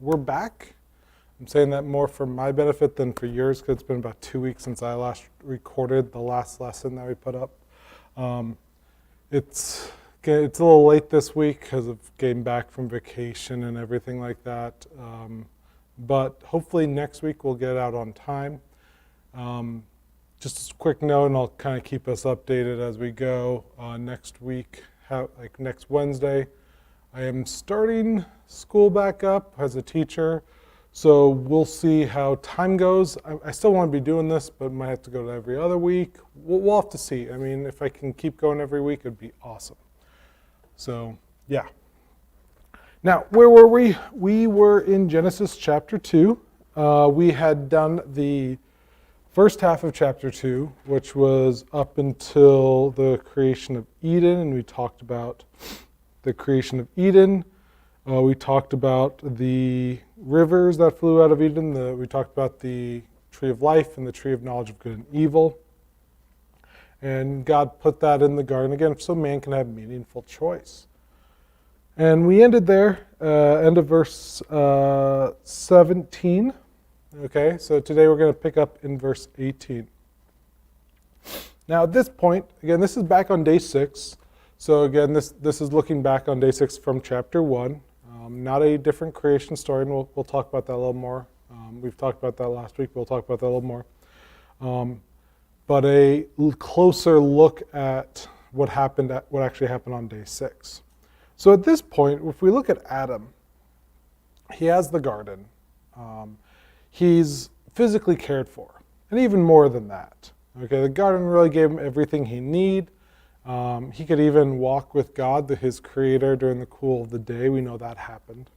we're back. I'm saying that more for my benefit than for yours because it's been about 2 weeks since I last recorded the last lesson that we put up. It's a little late this week because of getting back from vacation and everything like that. But hopefully next week we'll get out on time. Just a quick note, and I'll kind of keep us updated as we go. Next week, like next Wednesday, I am starting school back up as a teacher. So we'll see how time goes. I still want to be doing this, but might have to go to every other week. We'll have to see. I mean, if I can keep going every week, it'd be awesome. So, yeah. Now, where were we? We were in Genesis chapter 2. We had done the first half of chapter 2, which was up until the creation of Eden, and we talked about the creation of Eden. We talked about the rivers that flew out of Eden. We talked about the tree of life and the tree of knowledge of good and evil. And God put that in the garden again so man can have meaningful choice. And we ended there, end of verse 17. Okay, so today we're going to pick up in verse 18. Now at this point, again, this is back on day 6. So again, this is looking back on day 6 from chapter 1. Not a different creation story, and we'll talk about that a little more. We've talked about that last week. We'll talk about that a little more. But a closer look at what actually happened on day 6. So at this point, if we look at Adam, he has the garden. He's physically cared for, and even more than that. Okay, the garden really gave him everything he needed. He could even walk with God, his creator, during the cool of the day. We know that happened.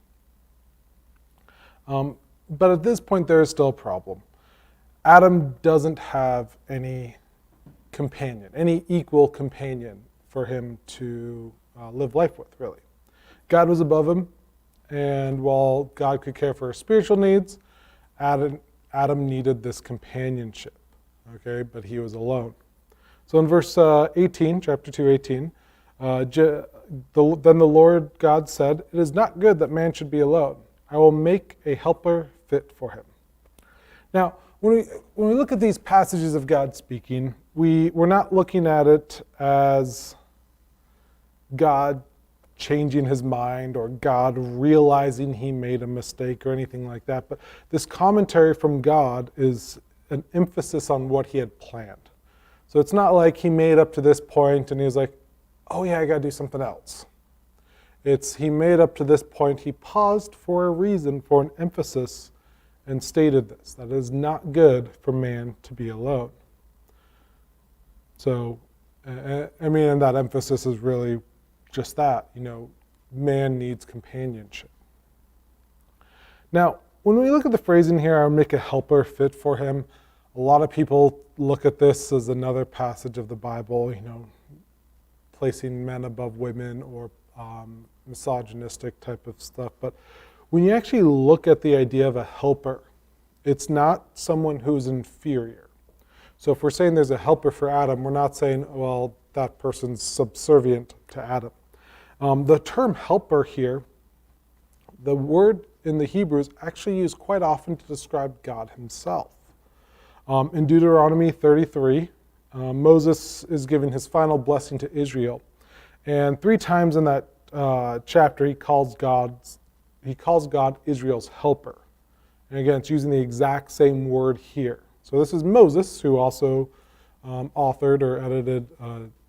But at this point, there is still a problem. Adam doesn't have any companion, any equal companion for him to live life with, really. God was above him, and while God could care for his spiritual needs, Adam needed this companionship, okay, but he was alone. So in verse 18, chapter 2, 18, then the Lord God said, "It is not good that man should be alone. I will make a helper fit for him." Now, when we look at these passages of God speaking, we're not looking at it as God changing his mind or God realizing he made a mistake or anything like that. But this commentary from God is an emphasis on what he had planned. So it's not like he made up to this point and he was like, oh yeah, I got to do something else. It's he made up to this point, he paused for a reason, for an emphasis, and stated this, that it is not good for man to be alone. So, I mean, and that emphasis is really just that, man needs companionship. Now, when we look at the phrasing here, I'll make a helper fit for him, a lot of people look at this as another passage of the Bible, placing men above women or misogynistic type of stuff. But when you actually look at the idea of a helper, it's not someone who's inferior. So if we're saying there's a helper for Adam, we're not saying, well, that person's subservient to Adam. The term helper here, the word in the Hebrew is actually used quite often to describe God himself. In Deuteronomy 33, Moses is giving his final blessing to Israel. And 3 times in that chapter, he calls God Israel's helper. And again, it's using the exact same word here. So this is Moses, who also authored or edited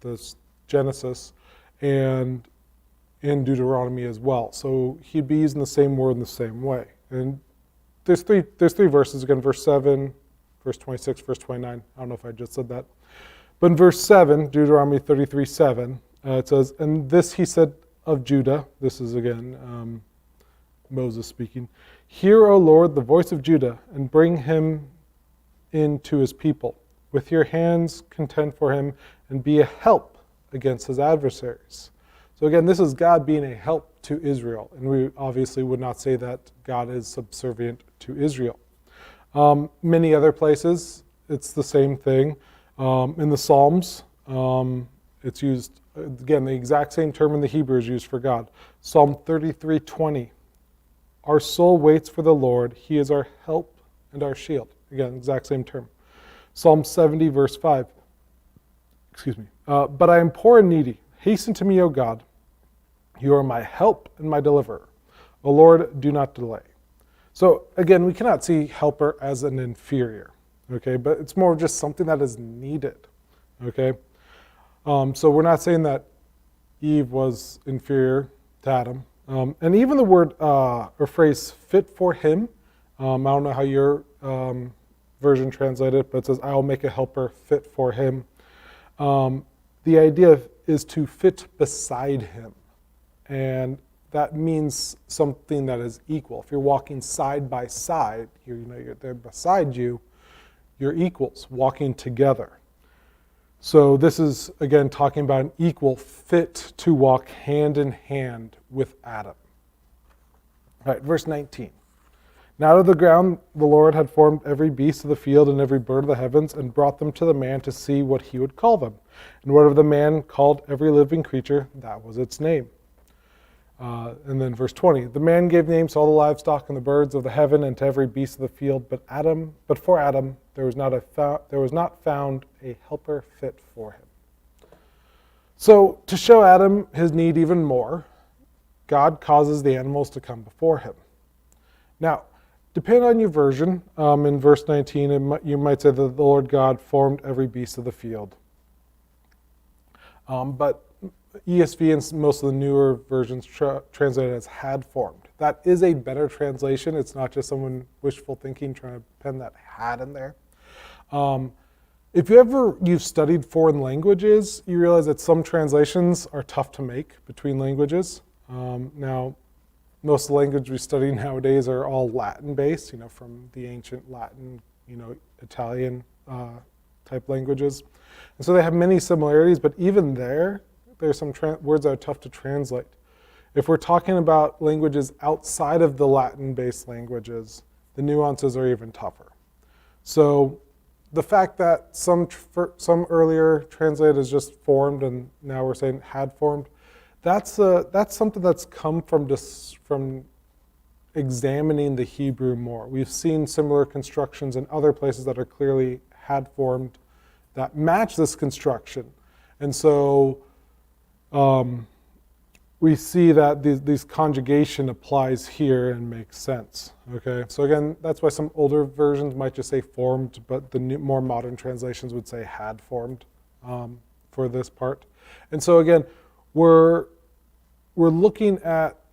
this Genesis, and in Deuteronomy as well. So he'd be using the same word in the same way. And there's three verses, again, verse 7, verse 26, verse 29. I don't know if I just said that. But in verse 7, Deuteronomy 33:7, it says, "And this he said of Judah," this is again Moses speaking, "Hear, O Lord, the voice of Judah, and bring him in to his people. With your hands contend for him, and be a help against his adversaries." So again, this is God being a help to Israel. And we obviously would not say that God is subservient to Israel. Many other places, it's the same thing. In the Psalms, it's used, again, the exact same term in the Hebrew is used for God. Psalm 33:20. Our soul waits for the Lord. He is our help and our shield. Again, exact same term. Psalm 70, verse 5. Excuse me. But I am poor and needy. Hasten to me, O God. You are my help and my deliverer. O Lord, do not delay. So again, we cannot see helper as an inferior, okay? But it's more just something that is needed, okay? So we're not saying that Eve was inferior to Adam. And even the word or phrase fit for him, I don't know how your version translated it, but it says, I will make a helper fit for him. The idea is to fit beside him. And that means something that is equal. If you're walking side by side, you're there beside you, you're equals, walking together. So this is, again, talking about an equal fit to walk hand in hand with Adam. All right, verse 19. Now out of the ground the Lord had formed every beast of the field and every bird of the heavens, and brought them to the man to see what he would call them. And whatever the man called every living creature, that was its name. And then verse 20, the man gave names to all the livestock and the birds of the heaven and to every beast of the field, but for Adam there was not found a helper fit for him. So to show Adam his need even more, God causes the animals to come before him. Now, depending on your version, in verse 19, you might say that the Lord God formed every beast of the field. But ESV and most of the newer versions translate it as had formed. That is a better translation. It's not just someone wishful thinking trying to pen that had in there. If you've studied foreign languages, you realize that some translations are tough to make between languages. Now, most of the language we study nowadays are all Latin-based, from the ancient Latin, Italian type languages. And so they have many similarities, but even there's some words that are tough to translate. If we're talking about languages outside of the Latin-based languages, the nuances are even tougher. So the fact that some earlier translated as just formed and now we're saying had formed, that's something that's come from examining the Hebrew more. We've seen similar constructions in other places that are clearly had formed that match this construction. And so we see that these conjugation applies here and makes sense. Okay, so again, that's why some older versions might just say formed, but the more modern translations would say had formed for this part. And so again, we're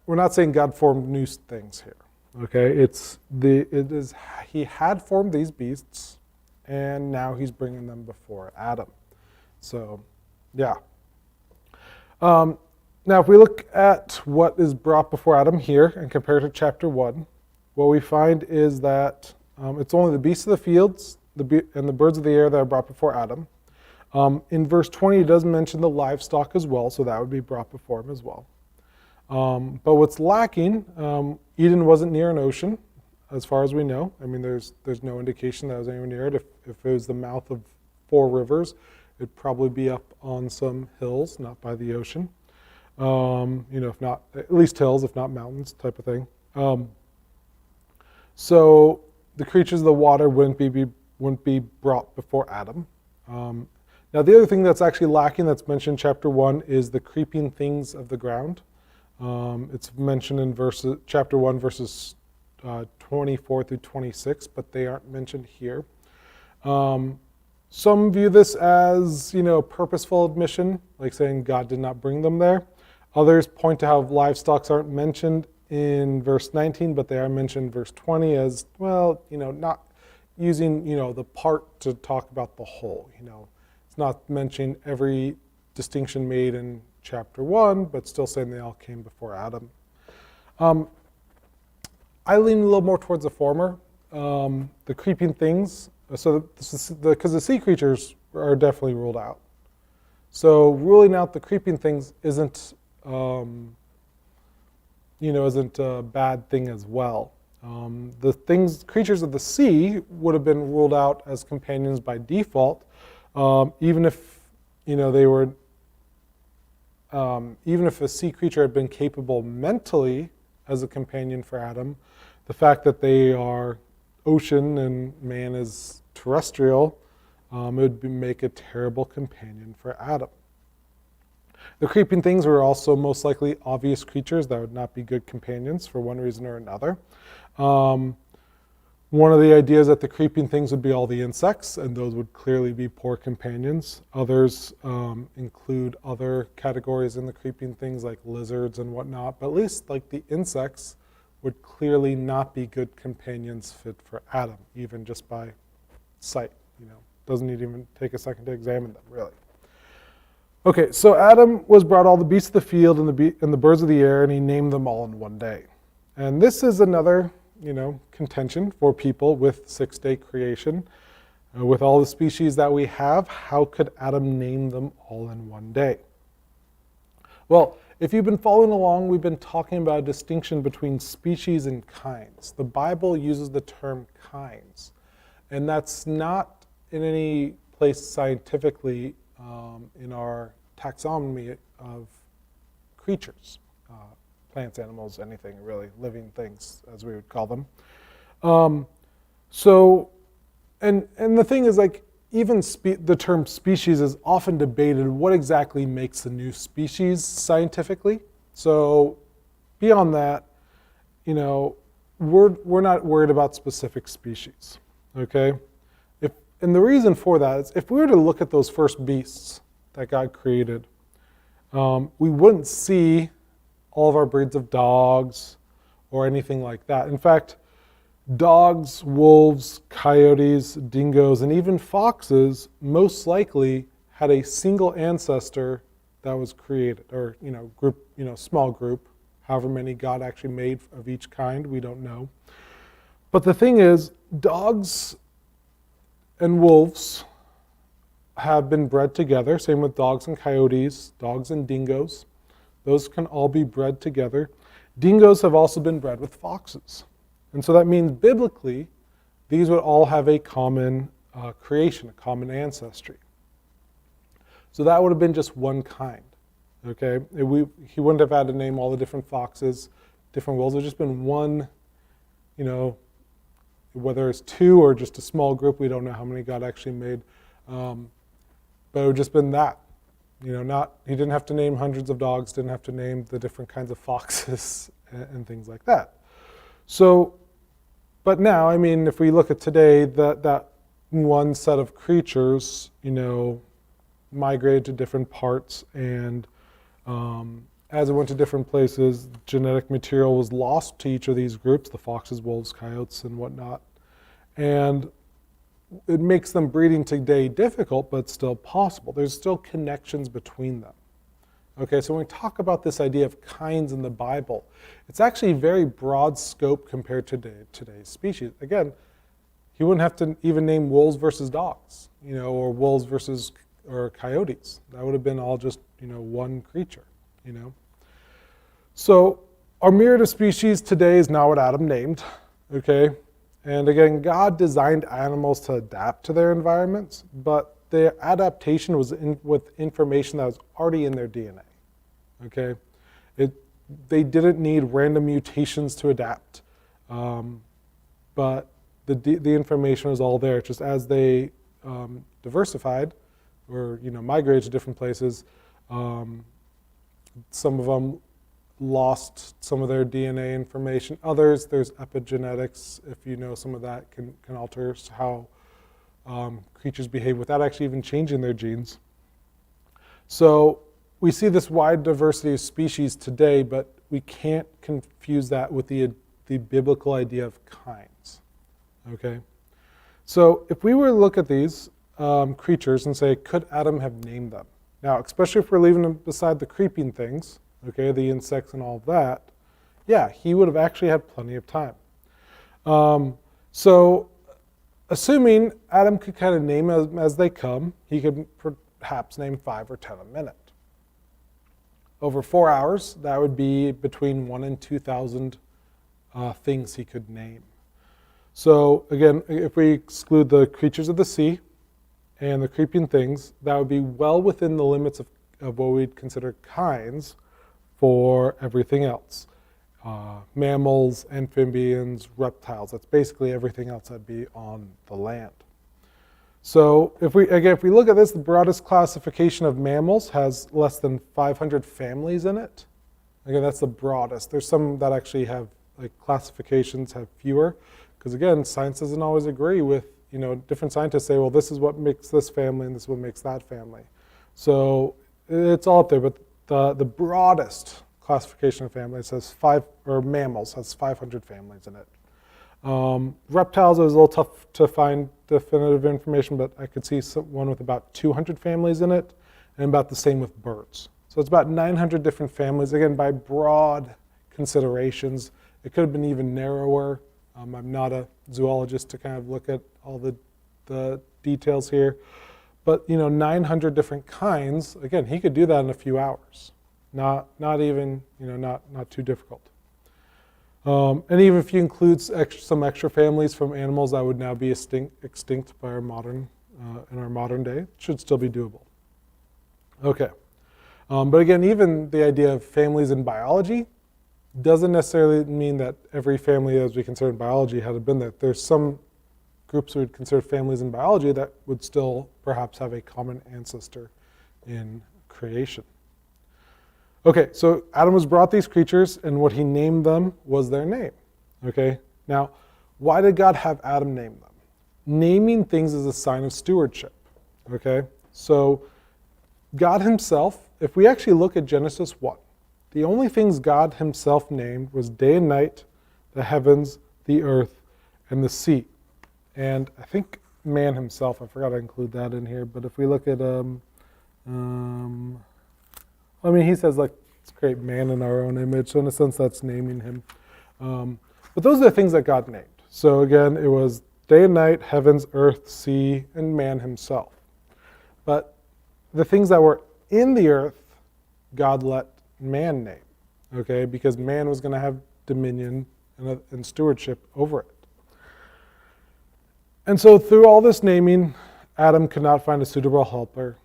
not saying God formed new things here. Okay, he had formed these beasts, and now he's bringing them before Adam. So, yeah. Now, if we look at what is brought before Adam here and compare it to chapter 1, what we find is that it's only the beasts of the fields and the birds of the air that are brought before Adam. In verse 20, it does mention the livestock as well, so that would be brought before him as well. But what's lacking, Eden wasn't near an ocean, as far as we know. I mean, there's no indication that it was anywhere near it. If it was the mouth of 4 rivers, it'd probably be up on some hills, not by the ocean. If not, at least hills, if not mountains, type of thing. So the creatures of the water wouldn't be brought before Adam. Now the other thing that's actually lacking that's mentioned in chapter 1 is the creeping things of the ground. It's mentioned in chapter 1, verses 24 through 26, but they aren't mentioned here. Some view this as, purposeful admission, like saying God did not bring them there. Others point to how livestock aren't mentioned in verse 19, but they are mentioned in verse 20 as, not using, the part to talk about the whole. It's not mentioning every distinction made in chapter 1, but still saying they all came before Adam. I lean a little more towards the former, the creeping things. So because the sea creatures are definitely ruled out. So ruling out the creeping things isn't a bad thing as well. The creatures of the sea would have been ruled out as companions by default, even if even if a sea creature had been capable mentally as a companion for Adam, The fact that they are ocean and man is terrestrial, it would make a terrible companion for Adam. The creeping things were also most likely obvious creatures that would not be good companions for one reason or another. One of the ideas that the creeping things would be all the insects, and those would clearly be poor companions. Others include other categories in the creeping things like lizards and whatnot, but at least like the insects would clearly not be good companions fit for Adam, even just by sight. Doesn't need even take a second to examine them, really. Okay, so Adam was brought all the beasts of the field and the birds of the air, and he named them all in one day. And this is another contention for people with six-day creation. With all the species that we have, how could Adam name them all in one day? Well, if you've been following along, we've been talking about a distinction between species and kinds. The Bible uses the term kinds, and that's not in any place scientifically in our taxonomy of creatures. Plants, animals, anything really, living things, as we would call them. And the thing is, like, even the term species is often debated. What exactly makes a new species scientifically? So beyond that, we're not worried about specific species, okay? And the reason for that is if we were to look at those first beasts that God created, we wouldn't see all of our breeds of dogs or anything like that. In fact, dogs, wolves, coyotes, dingoes, and even foxes most likely had a single ancestor that was created, or group, small group, however many God actually made of each kind, we don't know. But the thing is, dogs and wolves have been bred together, same with dogs and coyotes, dogs and dingoes. Those can all be bred together. Dingoes have also been bred with foxes. And so that means biblically, these would all have a common creation, a common ancestry. So that would have been just one kind, okay? He wouldn't have had to name all the different foxes, different wolves. It would have just been one, whether it's two or just a small group, we don't know how many God actually made. But it would have just been that. He didn't have to name hundreds of dogs, didn't have to name the different kinds of foxes and things like that. So, but now, if we look at today, that one set of creatures, migrated to different parts, and as it went to different places, genetic material was lost to each of these groups, the foxes, wolves, coyotes, and whatnot. And it makes them breeding today difficult, but still possible. There's still connections between them. Okay, so when we talk about this idea of kinds in the Bible, it's actually a very broad scope compared to today's species. Again, he wouldn't have to even name wolves versus dogs, or wolves versus or coyotes. That would have been all just, one creature, So our myriad of species today is not what Adam named, okay? And again, God designed animals to adapt to their environments, but their adaptation was with information that was already in their DNA. Okay, they didn't need random mutations to adapt, but the information was all there. Just as they diversified, or migrated to different places, some of them lost some of their DNA information. Others, there's epigenetics, if you know some of that, can alter how creatures behave without actually even changing their genes. So we see this wide diversity of species today, but we can't confuse that with the biblical idea of kinds. Okay? So if we were to look at these creatures and say, could Adam have named them? Now, especially if we're leaving them beside the creeping things, okay, the insects and all of that, yeah, he would have actually had plenty of time. So assuming Adam could kind of name as they come, he could perhaps name 5 or 10 a minute. Over 4 hours, that would be between 1,000 and 2,000 things he could name. So again, if we exclude the creatures of the sea and the creeping things, that would be well within the limits of what we'd consider kinds for everything else. mammals, amphibians, reptiles. That's basically everything else that'd be on the land. So if we look at this, the broadest classification of mammals has less than 500 families in it. Again, that's the broadest. There's some that actually have, like, classifications have fewer, because again, science doesn't always agree with, different scientists say, well, this is what makes this family and this is what makes that family. So it's all up there, but the broadest classification of families has mammals has 500 families in it. Reptiles is a little tough to find definitive information, but I could see one with about 200 families in it, and about the same with birds. So it's about 900 different families, again, by broad considerations. It could have been even narrower. I'm not a zoologist to kind of look at all the details here. But 900 different kinds, again, he could do that in a few hours. Not even, not too difficult. And even if you include some extra families from animals that would now be extinct by in our modern day, it should still be doable. Okay. But again, even the idea of families in biology doesn't necessarily mean that every family as we consider in biology had been there. There's some groups we would consider families in biology that would still perhaps have a common ancestor in creation. Okay, so Adam was brought these creatures, and what he named them was their name. Okay, now, why did God have Adam name them? Naming things is a sign of stewardship. Okay, so God himself, if we actually look at Genesis 1, the only things God himself named was day and night, the heavens, the earth, and the sea. And I think man himself, I forgot to include that in here, but if we look at, he says, like, let's create man in our own image, so in a sense that's naming him. But those are the things that God named. So again, it was day and night, heavens, earth, sea, and man himself. But the things that were in the earth, God let man name, okay, because man was going to have dominion and stewardship over it. And so through all this naming, Adam could not find a suitable helper.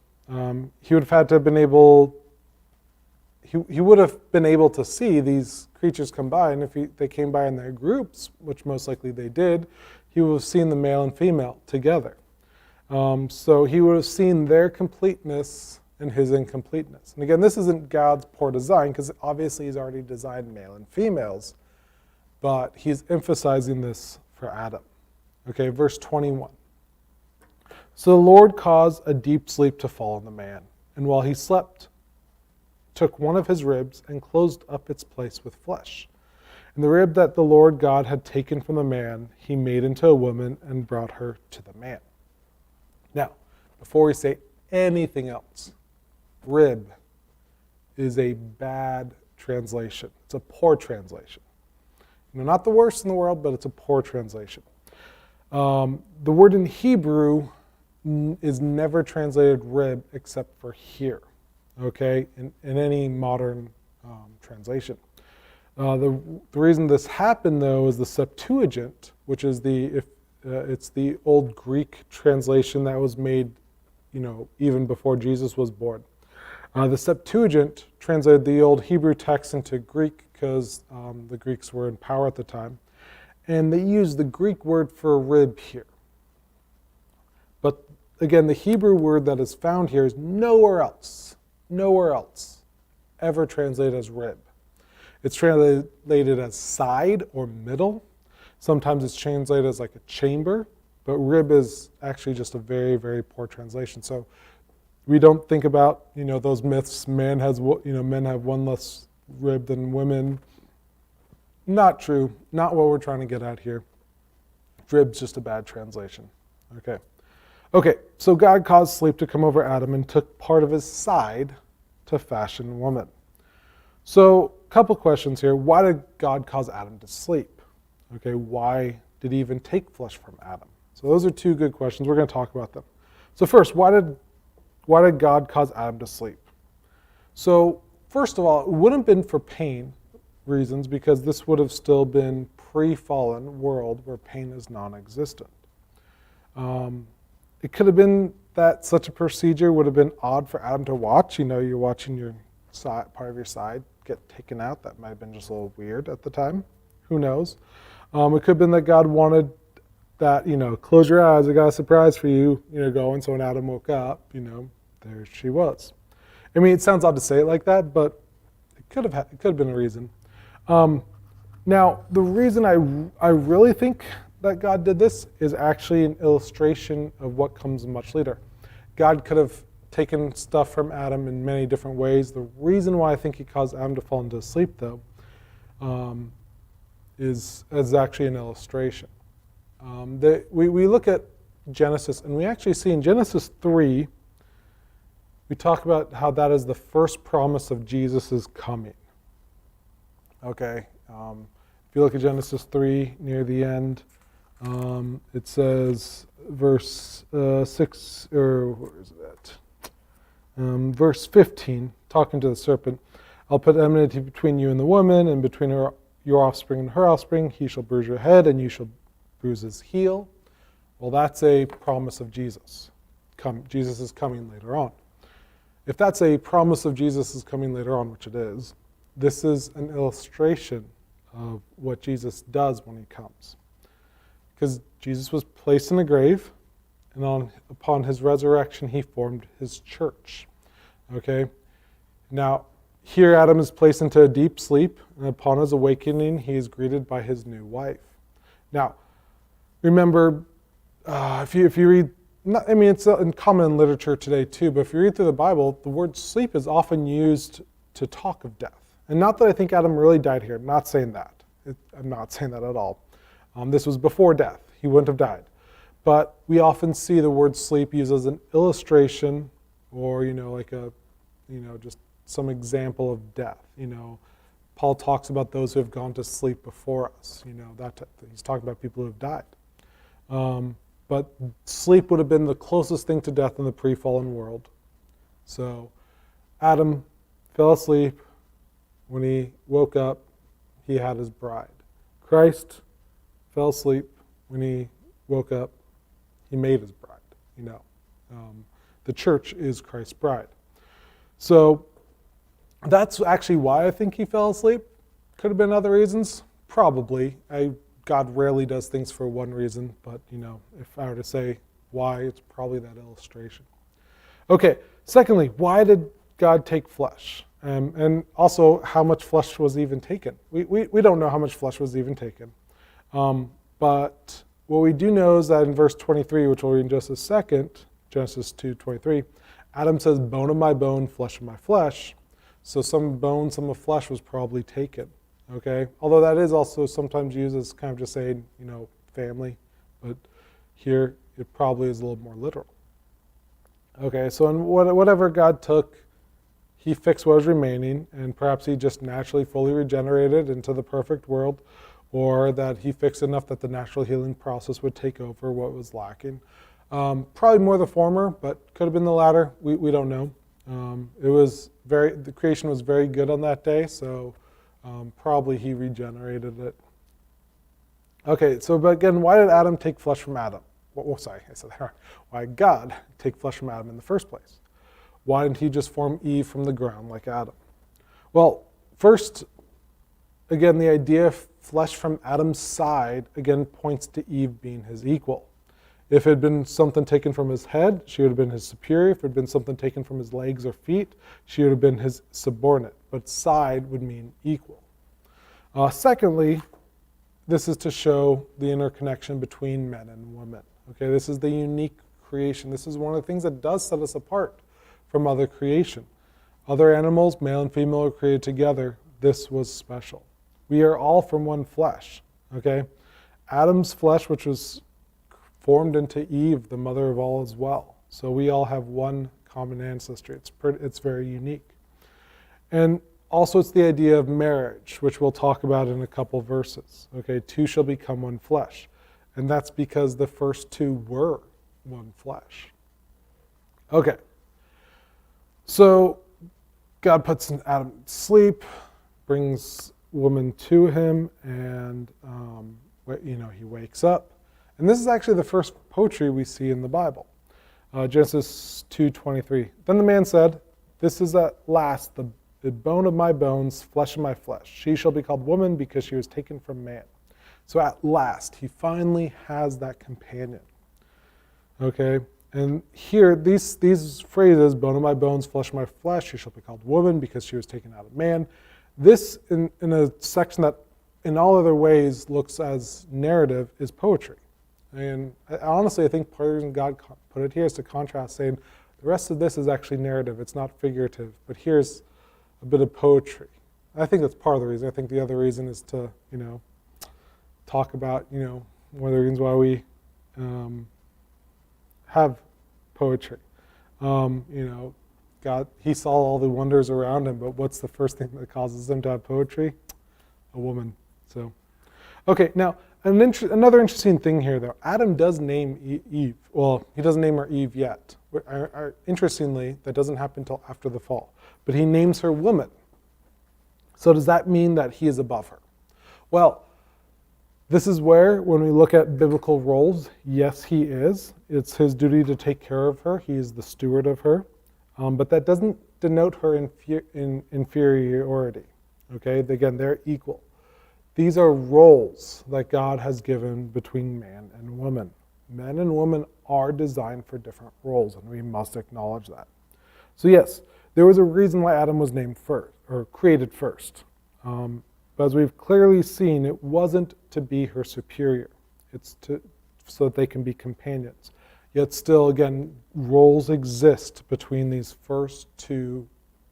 He would have had to have been able, he would have been able to see these creatures come by, and if they came by in their groups, which most likely they did, he would have seen the male and female together. So he would have seen their completeness and his incompleteness. And again, this isn't God's poor design, because obviously he's already designed male and females, but he's emphasizing this for Adam. Okay, verse 21. So the Lord caused a deep sleep to fall on the man, and while he slept, took one of his ribs and closed up its place with flesh. And the rib that the Lord God had taken from the man, he made into a woman and brought her to the man. Now, before we say anything else, rib is a bad translation. It's a poor translation. Not the worst in the world, but it's a poor translation. The word in Hebrew is never translated rib except for here, okay, in any modern translation. The reason this happened, though, is the Septuagint, which is it's the old Greek translation that was made, even before Jesus was born. The Septuagint translated the old Hebrew text into Greek because the Greeks were in power at the time, and they used the Greek word for rib here. But again, the Hebrew word that is found here is nowhere else ever translated as rib. It's translated as side or middle. Sometimes it's translated as like a chamber, but rib is actually just a very, very poor translation. So we don't think about, those myths, men have one less rib than women. Not true, not what we're trying to get at here. Rib's just a bad translation, Okay, so God caused sleep to come over Adam and took part of his side to fashion woman. So, a couple questions here. Why did God cause Adam to sleep? Okay, why did he even take flesh from Adam? So those are two good questions. We're going to talk about them. So first, why did God cause Adam to sleep? So first of all, it wouldn't have been for pain reasons, because this would have still been pre-fallen world where pain is non-existent. It could have been that such a procedure would have been odd for Adam to watch. You're watching your side, part of your side get taken out. That might have been just a little weird at the time. Who knows? It could have been that God wanted that, close your eyes, I got a surprise for you, going. So when Adam woke up, there she was. I mean, it sounds odd to say it like that, but it could have been a reason. Now, the reason I really think that God did this is actually an illustration of what comes much later. God could have taken stuff from Adam in many different ways. The reason why I think he caused Adam to fall into sleep, though, is actually an illustration. We look at Genesis, and we actually see in Genesis 3, we talk about how that is the first promise of Jesus' coming. Okay, if you look at Genesis 3 near the end, it says, verse 6, or where is that? Verse 15, talking to the serpent, I'll put enmity between you and the woman, and between your offspring and her offspring. He shall bruise your head, and you shall bruise his heel. Well, that's a promise of Jesus. Jesus is coming later on. If that's a promise of Jesus is coming later on, which it is, this is an illustration of what Jesus does when he comes. Because Jesus was placed in a grave, and upon his resurrection, he formed his church. Okay? Now, here Adam is placed into a deep sleep, and upon his awakening, he is greeted by his new wife. Now, remember, if you read, it's in common literature today too, but if you read through the Bible, the word sleep is often used to talk of death. And not that I think Adam really died here. I'm not saying that. I'm not saying that at all. This was before death. He wouldn't have died. But we often see the word sleep used as an illustration or, just some example of death. Paul talks about those who have gone to sleep before us. He's talking about people who have died. But sleep would have been the closest thing to death in the pre-fallen world. So Adam fell asleep. When he woke up, he had his bride. Christ fell asleep. When he woke up, he made his bride. The church is Christ's bride. So that's actually why I think he fell asleep. Could have been other reasons. Probably. God rarely does things for one reason, but if I were to say why, it's probably that illustration. Okay, secondly, why did God take flesh? And also, how much flesh was even taken? We don't know how much flesh was even taken. But what we do know is that in verse 23, which we'll read in just a second, Genesis 2:23, Adam says, bone of my bone, flesh of my flesh. So some bone, some of flesh was probably taken. Okay, although that is also sometimes used as kind of just saying, family, but here it probably is a little more literal. Okay, so in whatever God took, he fixed what was remaining, and perhaps he just naturally fully regenerated into the perfect world, or that he fixed enough that the natural healing process would take over what was lacking. Probably more the former, but could have been the latter. We don't know. The creation was very good on that day, so probably he regenerated it. Okay, but again, why did Adam take flesh from Adam? Sorry, I said that wrong. Why did God take flesh from Adam in the first place? Why didn't he just form Eve from the ground like Adam? Well, first, again, the idea of flesh from Adam's side, again, points to Eve being his equal. If it had been something taken from his head, she would have been his superior. If it had been something taken from his legs or feet, she would have been his subordinate. But side would mean equal. Secondly, this is to show the interconnection between men and women. Okay, this is the unique creation. This is one of the things that does set us apart from other creation. Other animals, male and female, are created together. This was special. We are all from one flesh. Okay, Adam's flesh, which was formed into Eve, the mother of all, as well. So we all have one common ancestry. It's very unique. And also it's the idea of marriage, which we'll talk about in a couple verses. Okay, two shall become one flesh. And that's because the first two were one flesh. Okay, so God puts Adam to sleep, brings woman to him, and he wakes up. And this is actually the first poetry we see in the Bible. Genesis 2:23. Then the man said, "This is at last lifted, bone of my bones, flesh of my flesh. She shall be called woman because she was taken from man. So at last, he finally has that companion. Okay? And here, these phrases, bone of my bones, flesh of my flesh, she shall be called woman because she was taken out of man. This, in a section that in all other ways looks as narrative, is poetry. And honestly, I think part of the reason God put it here is to contrast, saying the rest of this is actually narrative. It's not figurative, but here's a bit of poetry. I think that's part of the reason. I think the other reason is to, talk about, one of the reasons why we have poetry. God, he saw all the wonders around him, but what's the first thing that causes him to have poetry? A woman. So, okay, now, another interesting thing here, though. Adam does name Eve. Well, he doesn't name her Eve yet. Interestingly, that doesn't happen until after the fall. But he names her woman. So does that mean that he is above her? Well, this is where, when we look at biblical roles, yes, he is. It's his duty to take care of her. He is the steward of her. But that doesn't denote her inferiority. Okay, again, they're equal. These are roles that God has given between man and woman. Men and women are designed for different roles, and we must acknowledge that. So yes, there was a reason why Adam was named first, or created first. But as we've clearly seen, it wasn't to be her superior. It's so that they can be companions. Yet still, again, roles exist between these first two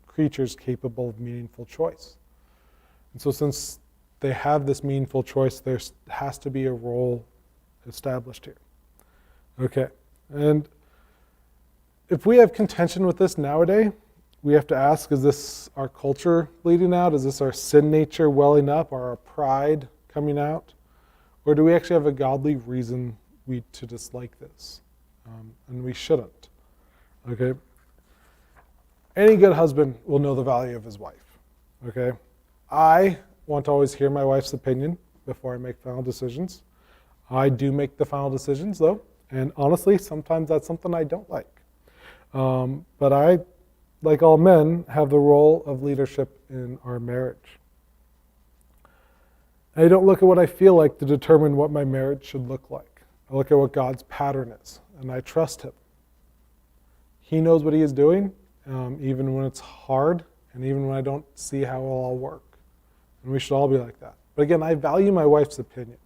creatures capable of meaningful choice. And so since they have this meaningful choice, there has to be a role established here. Okay, and if we have contention with this nowadays, we have to ask, is this our culture bleeding out? Is this our sin nature welling up, or our pride coming out? Or do we actually have a godly reason to dislike this? And we shouldn't. Okay? Any good husband will know the value of his wife. Okay? I want to always hear my wife's opinion before I make final decisions. I do make the final decisions, though. And honestly, sometimes that's something I don't like. But I, like all men, have the role of leadership in our marriage. I don't look at what I feel like to determine what my marriage should look like. I look at what God's pattern is, and I trust him. He knows what he is doing, even when it's hard, and even when I don't see how it'll all work. And we should all be like that. But again, I value my wife's opinion,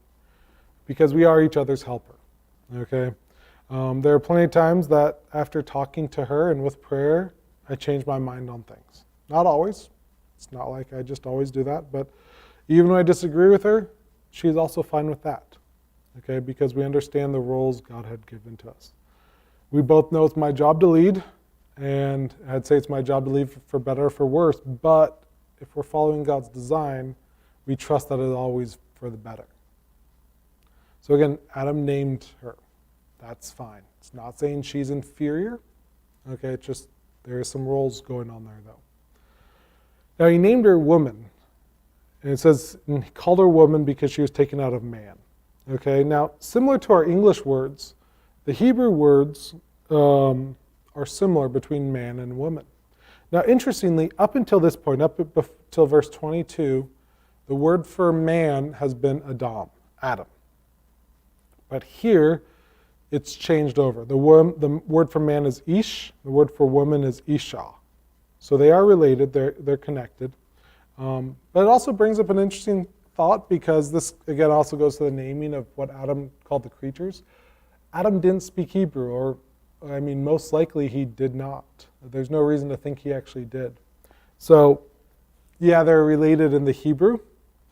because we are each other's helper. Okay? There are plenty of times that after talking to her and with prayer, I change my mind on things. Not always. It's not like I just always do that, but even when I disagree with her, she's also fine with that. Okay? Because we understand the roles God had given to us. We both know it's my job to lead, and I'd say it's my job to lead for better or for worse, but if we're following God's design, we trust that it's always for the better. So again, Adam named her. That's fine. It's not saying she's inferior. Okay, it's just there are some roles going on there, though. Now, he named her woman. And it says, and he called her woman because she was taken out of man. Okay, now, similar to our English words, the Hebrew words are similar between man and woman. Now, interestingly, up until this point, up until verse 22, the word for man has been Adam. But here, it's changed over. The word for man is Ish. The word for woman is Isha. So they are related. They're connected. But it also brings up an interesting thought, because this, again, also goes to the naming of what Adam called the creatures. Adam didn't speak Hebrew, or, most likely he did not. There's no reason to think he actually did. So, yeah, they're related in the Hebrew,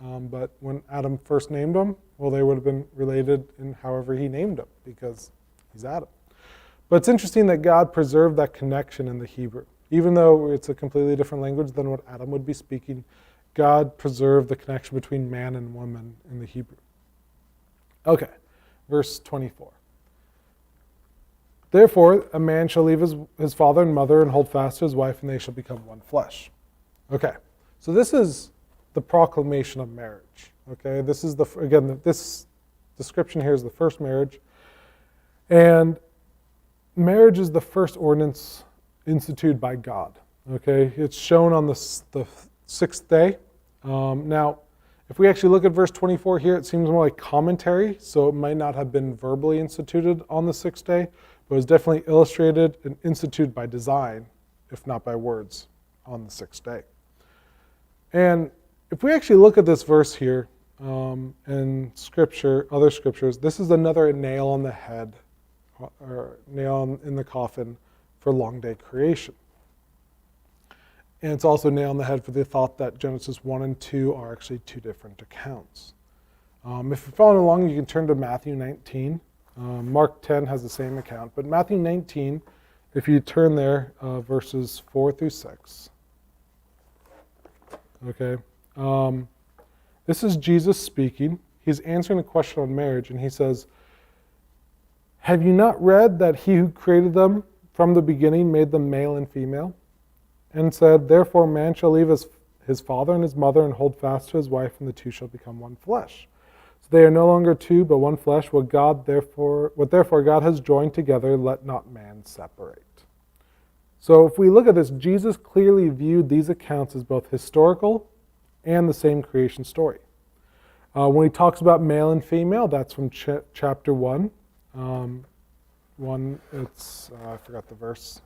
but when Adam first named them, well, they would have been related in however he named them, because he's Adam. But it's interesting that God preserved that connection in the Hebrew. Even though it's a completely different language than what Adam would be speaking, God preserved the connection between man and woman in the Hebrew. Okay, verse 24. Therefore, a man shall leave his father and mother and hold fast to his wife, and they shall become one flesh. Okay, so this is the proclamation of marriage. Okay, this is this description here is the first marriage. And marriage is the first ordinance instituted by God. Okay, it's shown on the sixth day. Now, if we actually look at verse 24 here, it seems more like commentary, so it might not have been verbally instituted on the sixth day, but it was definitely illustrated and instituted by design, if not by words, on the sixth day. And if we actually look at this verse here in Scripture, other scriptures, this is another nail on the head, or nail in the coffin for long day creation. And it's also a nail on the head for the thought that Genesis 1 and 2 are actually two different accounts. If you're following along, you can turn to Matthew 19. Mark 10 has the same account, but Matthew 19, if you turn there, verses 4 through 6. Okay. This is Jesus speaking. He's answering a question on marriage, and he says, "Have you not read that he who created them from the beginning made them male and female? And said, therefore man shall leave his father and his mother and hold fast to his wife, and the two shall become one flesh. So they are no longer two, but one flesh. What therefore God has joined together, let not man separate." So if we look at this, Jesus clearly viewed these accounts as both historical and the same creation story. When he talks about male and female, that's from chapter 1. I forgot the verse.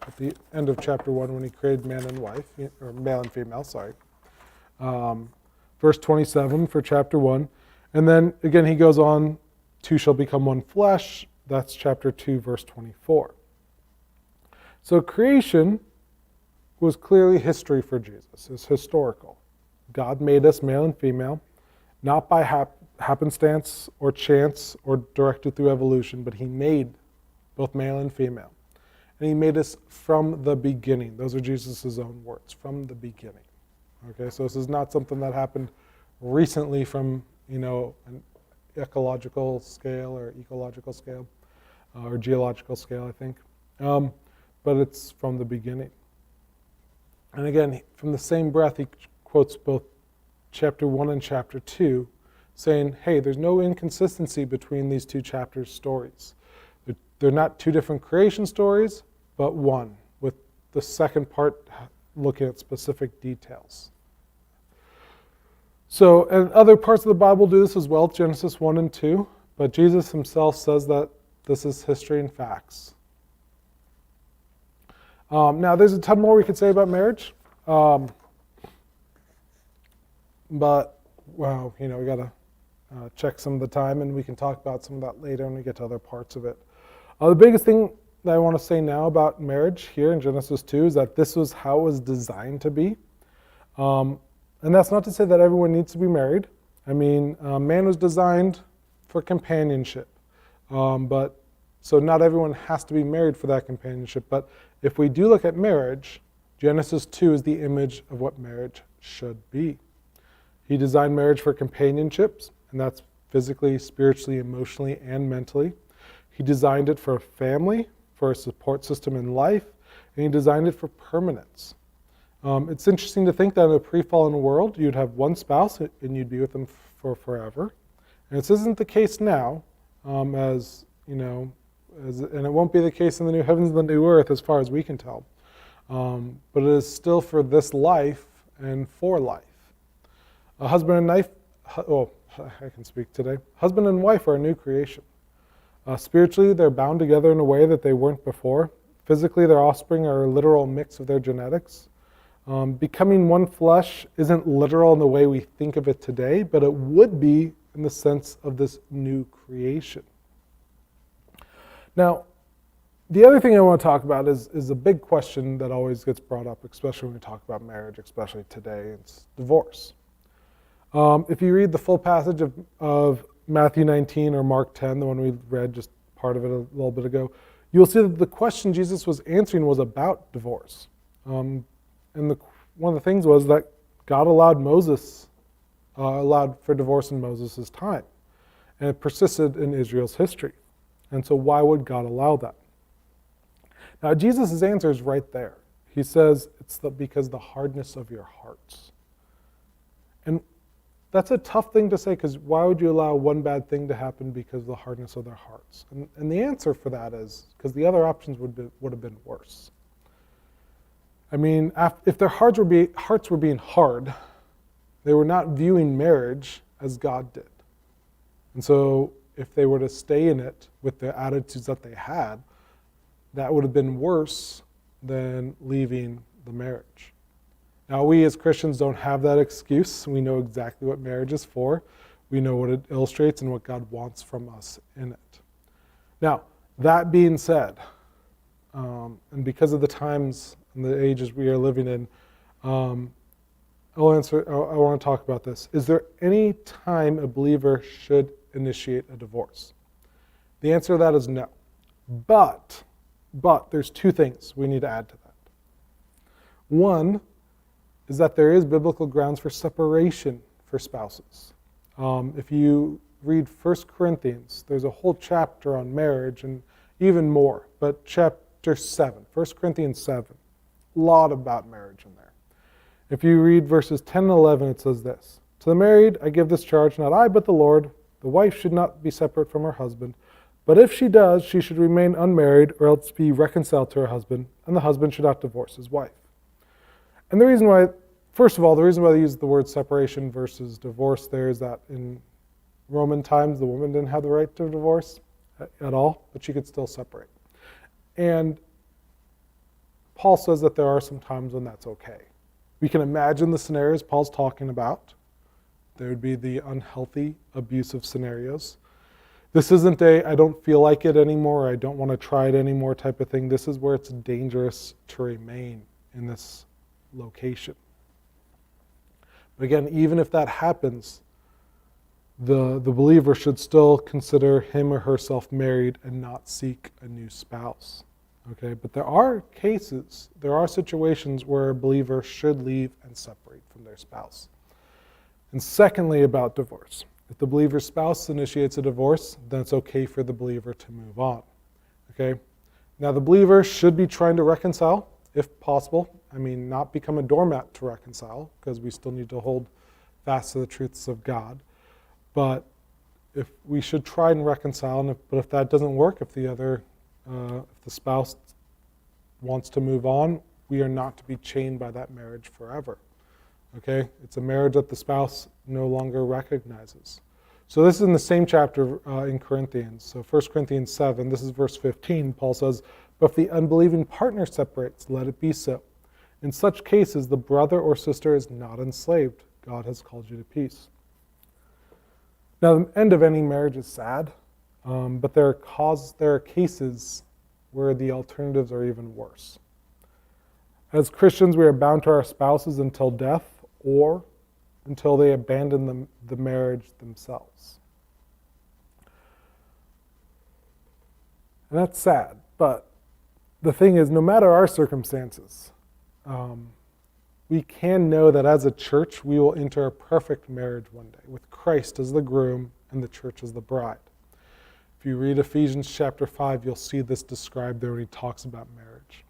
At the end of chapter 1, when he created man and wife, or male and female, sorry. Verse 27 for chapter 1. And then again he goes on, two shall become one flesh. That's chapter 2, verse 24. So creation was clearly history for Jesus. It's historical. God made us male and female, not by happenstance or chance or directed through evolution, but he made both male and female. And he made us from the beginning. Those are Jesus' own words, from the beginning. Okay, so this is not something that happened recently from, an ecological scale or ecological scale, or geological scale, I think. But it's from the beginning. And again, from the same breath, he quotes both chapter 1 and chapter 2, saying, hey, there's no inconsistency between these two chapters' stories. They're not two different creation stories, but one, with the second part looking at specific details. So, and other parts of the Bible do this as well, Genesis 1 and 2, but Jesus himself says that this is history and facts. Now, there's a ton more we could say about marriage, but, well, we got to check some of the time, and we can talk about some of that later when we get to other parts of it. The biggest thing that I want to say now about marriage here in Genesis 2 is that this was how it was designed to be. And that's not to say that everyone needs to be married. I mean, man was designed for companionship. So not everyone has to be married for that companionship. But if we do look at marriage, Genesis 2 is the image of what marriage should be. He designed marriage for companionships, and that's physically, spiritually, emotionally, and mentally. He designed it for a family, for a support system in life, and he designed it for permanence. It's interesting to think that in a pre-fallen world, you'd have one spouse and you'd be with them for forever. And this isn't the case now, and it won't be the case in the new heavens and the new earth as far as we can tell. But it is still for this life and for life. A husband and wife, I can speak today. Husband and wife are a new creation. Spiritually, they're bound together in a way that they weren't before. Physically, their offspring are a literal mix of their genetics. Becoming one flesh isn't literal in the way we think of it today, but it would be in the sense of this new creation. Now, the other thing I want to talk about is a big question that always gets brought up, especially when we talk about marriage, especially today. It's divorce. If you read the full passage of Matthew 19 or Mark 10, the one we read just part of it a little bit ago, you'll see that the question Jesus was answering was about divorce. And one of the things was that God allowed for divorce in Moses' time. And it persisted in Israel's history. And so why would God allow that? Now, Jesus' answer is right there. He says it's because the hardness of your hearts. And that's a tough thing to say, because why would you allow one bad thing to happen because of the hardness of their hearts? And the answer for that is because the other options would have been worse. I mean, if their hearts were being hard, they were not viewing marriage as God did. And so if they were to stay in it with the attitudes that they had, that would have been worse than leaving the marriage. Now, we as Christians don't have that excuse. We know exactly what marriage is for. We know what it illustrates and what God wants from us in it. Now, that being said, and because of the times and the ages we are living in, I want to talk about this. Is there any time a believer should initiate a divorce? The answer to that is no. But there's two things we need to add to that. One is that there is biblical grounds for separation for spouses. If you read 1 Corinthians, there's a whole chapter on marriage and even more, but chapter 7, 1 Corinthians 7, a lot about marriage in there. If you read verses 10 and 11, it says this: "To the married I give this charge, not I, but the Lord. The wife should not be separate from her husband. But if she does, she should remain unmarried or else be reconciled to her husband, and the husband should not divorce his wife." And the reason why, first of all, the reason why they use the word separation versus divorce there is that in Roman times, the woman didn't have the right to divorce at all, but she could still separate. And Paul says that there are some times when that's okay. We can imagine the scenarios Paul's talking about. There would be the unhealthy, abusive scenarios. This isn't I don't feel like it anymore, I don't want to try it anymore type of thing. This is where it's dangerous to remain in this location. But again, even if that happens, the believer should still consider him or herself married and not seek a new spouse. Okay, but there are situations where a believer should leave and separate from their spouse. And secondly, about divorce. If the believer's spouse initiates a divorce, then it's okay for the believer to move on. Okay? Now, the believer should be trying to reconcile, if possible. I mean, not become a doormat to reconcile, because we still need to hold fast to the truths of God. But if we should try and reconcile, but if that doesn't work, if the spouse wants to move on, we are not to be chained by that marriage forever. Okay? It's a marriage that the spouse no longer recognizes. So this is in the same chapter in Corinthians. So 1 Corinthians 7, this is verse 15. Paul says, "But if the unbelieving partner separates, let it be so. In such cases, the brother or sister is not enslaved. God has called you to peace." Now, the end of any marriage is sad, but there are cases where the alternatives are even worse. As Christians, we are bound to our spouses until death or until they abandon the marriage themselves. And that's sad, but the thing is, no matter our circumstances, we can know that as a church, we will enter a perfect marriage one day with Christ as the groom and the church as the bride. If you read Ephesians chapter 5, you'll see this described there when he talks about marriage.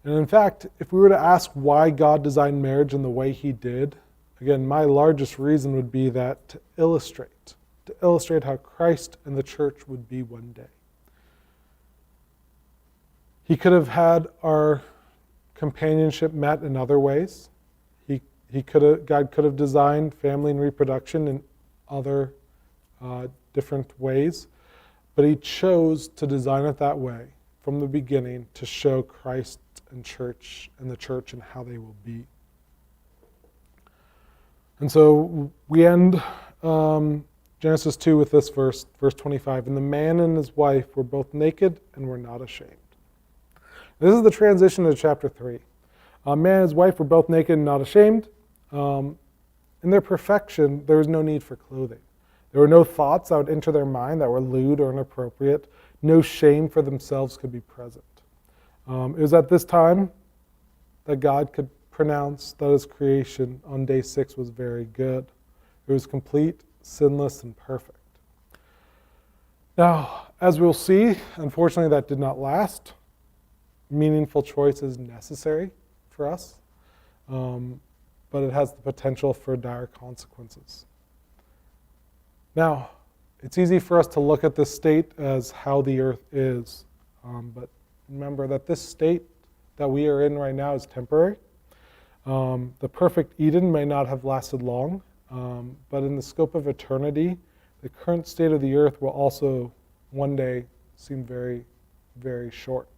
And in fact, if we were to ask why God designed marriage in the way he did, again, my largest reason would be that to illustrate how Christ and the church would be one day. He could have had our companionship met in other ways. God could have designed family and reproduction in other different ways, but he chose to design it that way from the beginning to show Christ and the church and how they will be. And so we end Genesis 2 with this verse 25, "And the man and his wife were both naked and were not ashamed." This is the transition to chapter 3. Man and his wife were both naked and not ashamed. In their perfection, there was no need for clothing. There were no thoughts that would enter their mind that were lewd or inappropriate. No shame for themselves could be present. It was at this time that God could pronounce that his creation on day 6 was very good. It was complete, sinless, and perfect. Now, as we'll see, unfortunately that did not last. Meaningful choice is necessary for us, but it has the potential for dire consequences. Now, it's easy for us to look at this state as how the earth is, but remember that this state that we are in right now is temporary. The perfect Eden may not have lasted long, but in the scope of eternity, the current state of the earth will also one day seem very, very short.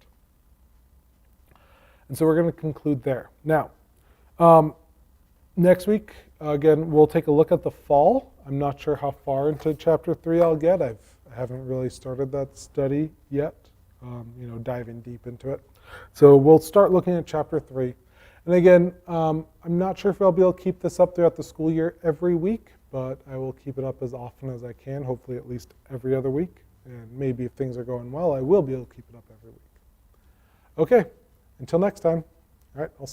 And so we're going to conclude there. Now, next week, again, we'll take a look at the fall. I'm not sure how far into chapter 3 I'll get. I haven't really started that study yet, diving deep into it. So we'll start looking at chapter 3. And again, I'm not sure if I'll be able to keep this up throughout the school year every week, but I will keep it up as often as I can, hopefully at least every other week. And maybe if things are going well, I will be able to keep it up every week. Okay, until next time. All right, I'll see you.